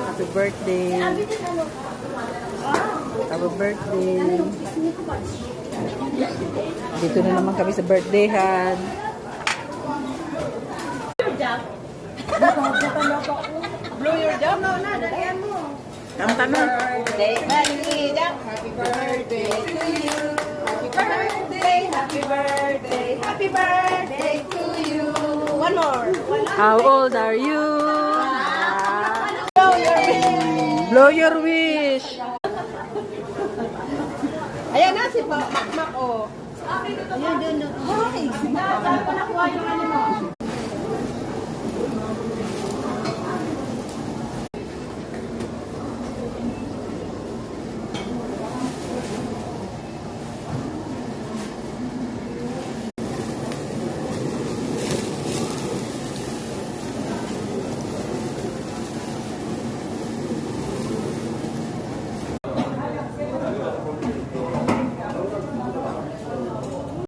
Happy birthday. Happy birthday. Dito na naman kami sa birthdayhan. Blow your job. No, na, dalian mo. Kanta na. Happy birthday to you. Happy birthday, happy birthday to you. One more. How old are you? Blow your wish. Blow your wish. Ayan na si Makmak, oh. Ayan, yun. Ay, panakuha yung ano mo.